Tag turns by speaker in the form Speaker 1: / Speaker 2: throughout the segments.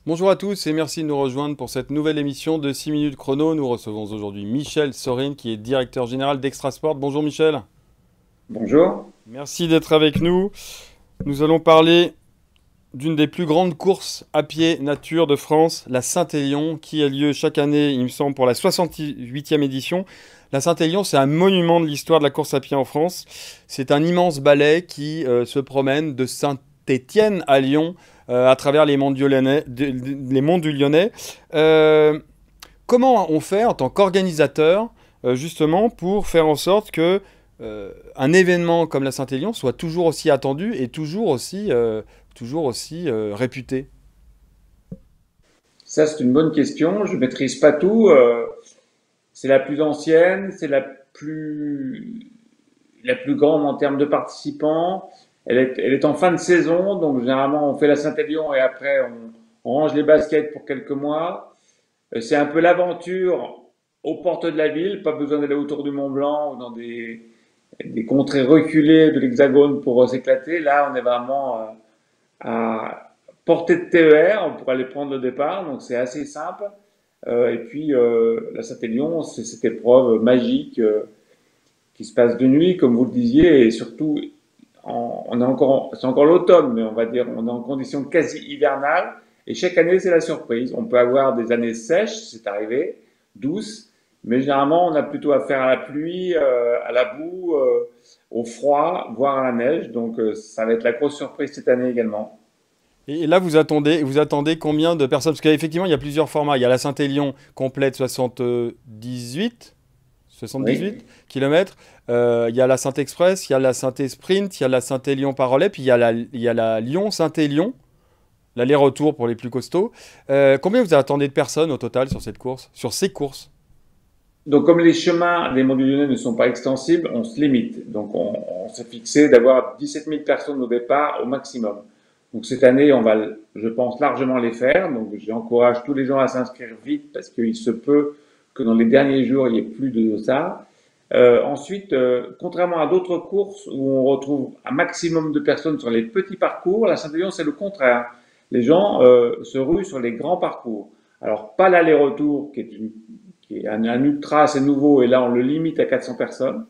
Speaker 1: Bonjour à tous et merci de nous rejoindre pour cette nouvelle émission de 6 minutes chrono. Nous recevons aujourd'hui Michel Sorine qui est directeur général d'Extrasport. Bonjour Michel.
Speaker 2: Bonjour.
Speaker 1: Merci d'être avec nous. Nous allons parler d'une des plus grandes courses à pied nature de France, la Saint-Élion, qui a lieu chaque année, il me semble, pour la 68e édition. La Saint-Élion, c'est un monument de l'histoire de la course à pied en France. C'est un immense balai qui se promène de Saint-Étienne à Lyon à travers les monts du Lyonnais. Euh, Comment on fait en tant qu'organisateur, justement, pour faire en sorte que un événement comme la Saint-Élion soit toujours aussi attendu et toujours aussi réputé?
Speaker 2: Ça, c'est une bonne question. Je maîtrise pas tout. C'est la plus ancienne, c'est la plus grande en termes de participants. Elle est en fin de saison, donc généralement on fait la Saint-Élion et après on range les baskets pour quelques mois. C'est un peu l'aventure aux portes de la ville, pas besoin d'aller autour du Mont Blanc ou dans des contrées reculées de l'Hexagone pour s'éclater. Là, on est vraiment à portée de TER pour aller prendre le départ, donc c'est assez simple. Et puis la Saint-Élion, c'est cette épreuve magique qui se passe de nuit, comme vous le disiez, et surtout, on est encore, c'est encore l'automne, mais on va dire, on est en conditions quasi hivernales. Et chaque année, c'est la surprise. On peut avoir des années sèches, c'est arrivé, douces, mais généralement, on a plutôt affaire à la pluie, à la boue, au froid, voire à la neige. Donc, ça va être la grosse surprise cette année également.
Speaker 1: Et là, vous attendez combien de personnes? Parce qu'effectivement, il y a plusieurs formats. Il y a la Saint-Élion complète 78
Speaker 2: Oui.
Speaker 1: kilomètres. Il y a la Saint-Express, il y a la Saint-Sprint, il y a la Saint-Élion Parallèle, puis il y a la Lyon-Saint-Élion, l'aller-retour pour les plus costauds. Combien vous attendez de personnes au total sur cette course, sur ces courses?
Speaker 2: Donc, comme les chemins des Monts du Lyonnais ne sont pas extensibles, on se limite. Donc, on s'est fixé d'avoir 17 000 personnes au départ au maximum. Donc, cette année, on va, je pense, largement les faire. Donc, j'encourage tous les gens à s'inscrire vite parce qu'il se peut que dans les derniers jours, il n'y ait plus de ça. Ensuite, contrairement à d'autres courses où on retrouve un maximum de personnes sur les petits parcours, la Saint-Élion, c'est le contraire. Les gens se ruent sur les grands parcours. Alors, pas l'aller-retour, qui est un ultra assez nouveau, et là, on le limite à 400 personnes.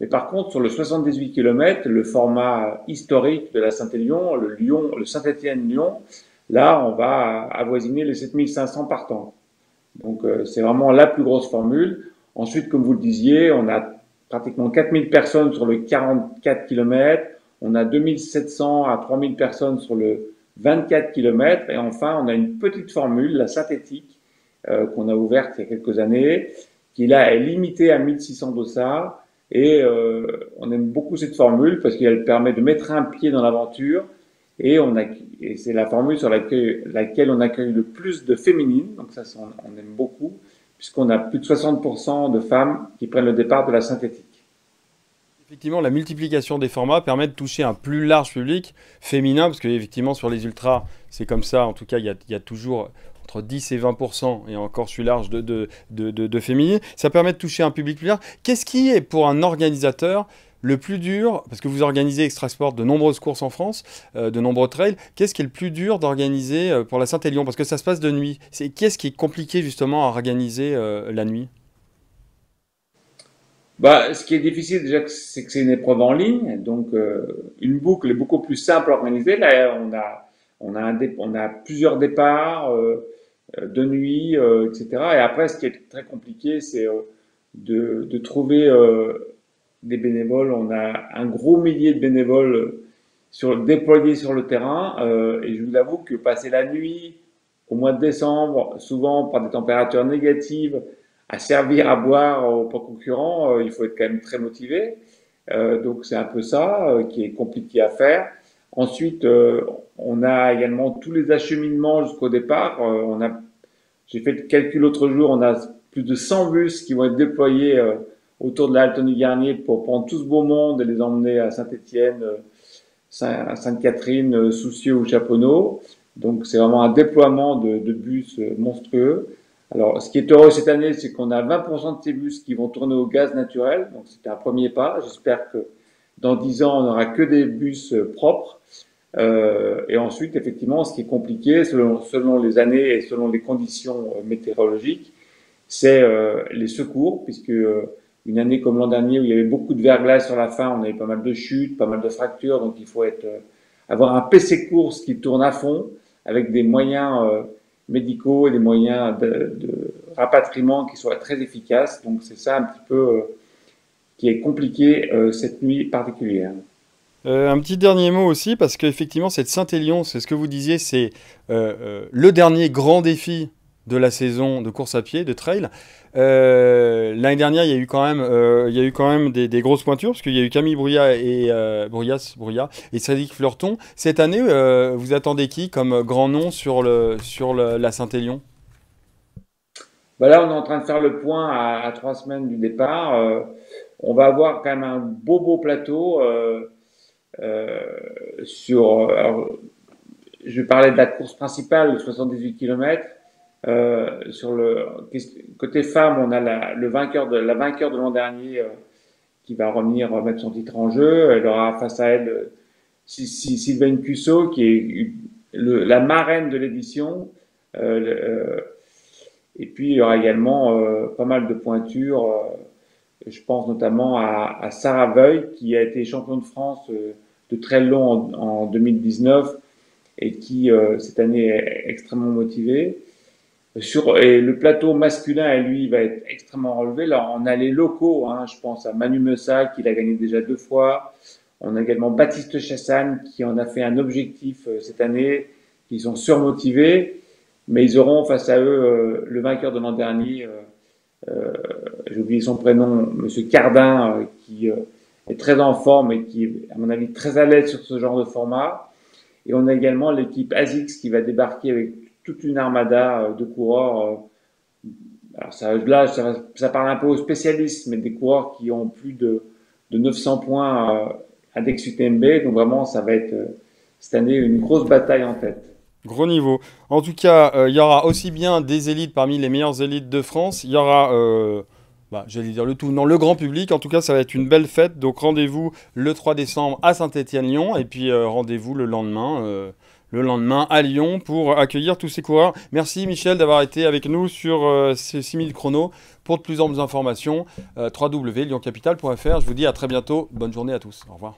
Speaker 2: Mais par contre, sur le 78 km, le format historique de la Saint-Élion, le Saint-Étienne-Lyon, là, on va avoisiner les 7500 partants. Donc, c'est vraiment la plus grosse formule. Ensuite, comme vous le disiez, on a pratiquement 4000 personnes sur le 44 km. On a 2700 à 3000 personnes sur le 24 km. Et enfin, on a une petite formule, la synthétique, qu'on a ouverte il y a quelques années, qui là est limitée à 1600 dossards. Et on aime beaucoup cette formule parce qu'elle permet de mettre un pied dans l'aventure et c'est la formule sur laquelle on accueille le plus de féminines, donc ça on aime beaucoup, puisqu'on a plus de 60% de femmes qui prennent le départ de la synthétique.
Speaker 1: Effectivement, la multiplication des formats permet de toucher un plus large public féminin, parce qu'effectivement, sur les ultras, c'est comme ça. En tout cas, il y a toujours entre 10 et 20%, et encore je suis large, de féminines. Ça permet de toucher un public plus large. Qu'est-ce qui est pour un organisateur le plus dur, parce que vous organisez Extrasport de nombreuses courses en France, de nombreux trails, qu'est-ce qui est le plus dur d'organiser pour la Saint-Élion? Parce que ça se passe de nuit. Qu'est-ce qui est compliqué justement à organiser la nuit?
Speaker 2: Bah, ce qui est difficile déjà, c'est que c'est une épreuve en ligne, donc une boucle est beaucoup plus simple à organiser. Là, on a plusieurs départs de nuit, etc. Et après, ce qui est très compliqué, c'est de trouver des bénévoles. On a un gros millier de bénévoles déployés sur le terrain. Et je vous avoue que passer la nuit au mois de décembre, souvent par des températures négatives, à servir à boire aux concurrents, il faut être quand même très motivé. Donc c'est un peu ça qui est compliqué à faire. Ensuite, on a également tous les acheminements jusqu'au départ. J'ai fait le calcul l'autre jour, on a plus de 100 bus qui vont être déployés autour de la halte Tony Garnier pour prendre tout ce beau monde et les emmener à Saint-Étienne, Sainte-Catherine, Soucieux ou Chaponneau. Donc c'est vraiment un déploiement de bus monstrueux. Alors, ce qui est heureux cette année, c'est qu'on a 20% de ces bus qui vont tourner au gaz naturel. Donc, c'est un premier pas. J'espère que dans 10 ans, on n'aura que des bus propres. Et ensuite, effectivement, ce qui est compliqué, selon les années et selon les conditions météorologiques, c'est les secours, puisque une année comme l'an dernier où il y avait beaucoup de verglas sur la fin, on avait pas mal de chutes, pas mal de fractures, donc il faut avoir un PC course qui tourne à fond, avec des moyens médicaux et des moyens de rapatriement qui soient très efficaces. Donc c'est ça un petit peu qui est compliqué cette nuit particulière.
Speaker 1: Un petit dernier mot aussi, parce qu'effectivement, cette Saint-Élion, c'est ce que vous disiez, c'est le dernier grand défi de la saison de course à pied, de trail. L'année dernière, il y a eu quand même des grosses pointures, parce qu'il y a eu Camille Brouillat et Brouillat et Cédric Fleurton. Cette année, vous attendez qui comme grand nom sur la Saint-Élion?
Speaker 2: Bah là, on est en train de faire le point à 3 semaines du départ. On va avoir quand même un beau plateau euh, alors, je parlais de la course principale, 78 km. Sur le côté femme, on a la vainqueur de l'an dernier qui va revenir mettre son titre en jeu. Elle aura face à elle Sylvaine Cusso, qui est la marraine de l'édition. Euh, le- euh, et puis il y aura également pas mal de pointures. Je pense notamment à Sarah Veuille, qui a été championne de France de trail long en 2019 et qui cette année est extrêmement motivée. Et le plateau masculin, lui, va être extrêmement relevé. Là, on a les locaux, hein, je pense à Manu Meussa, qui l'a gagné déjà 2 fois. On a également Baptiste Chassagne, qui en a fait un objectif cette année. Ils sont surmotivés, mais ils auront face à eux le vainqueur de l'an dernier, j'ai oublié son prénom, Monsieur Cardin, qui est très en forme et qui est, à mon avis, très à l'aise sur ce genre de format. Et on a également l'équipe ASICS qui va débarquer avec toute une armada de coureurs. Alors là, ça parle un peu aux spécialistes, mais des coureurs qui ont plus de 900 points index UTMB. Donc vraiment, ça va être cette année une grosse bataille en tête.
Speaker 1: Gros niveau. En tout cas, il y aura aussi bien des élites parmi les meilleures élites de France. Il y aura, j'allais dire le tout, non, le grand public. En tout cas, ça va être une belle fête. Donc rendez-vous le 3 décembre à Saint-Étienne-Lyon. Et puis rendez-vous le lendemain à Lyon pour accueillir tous ces coureurs. Merci Michel d'avoir été avec nous sur ces 6000 chronos. Pour de plus amples informations, www.lyoncapital.fr. Je vous dis à très bientôt. Bonne journée à tous. Au revoir.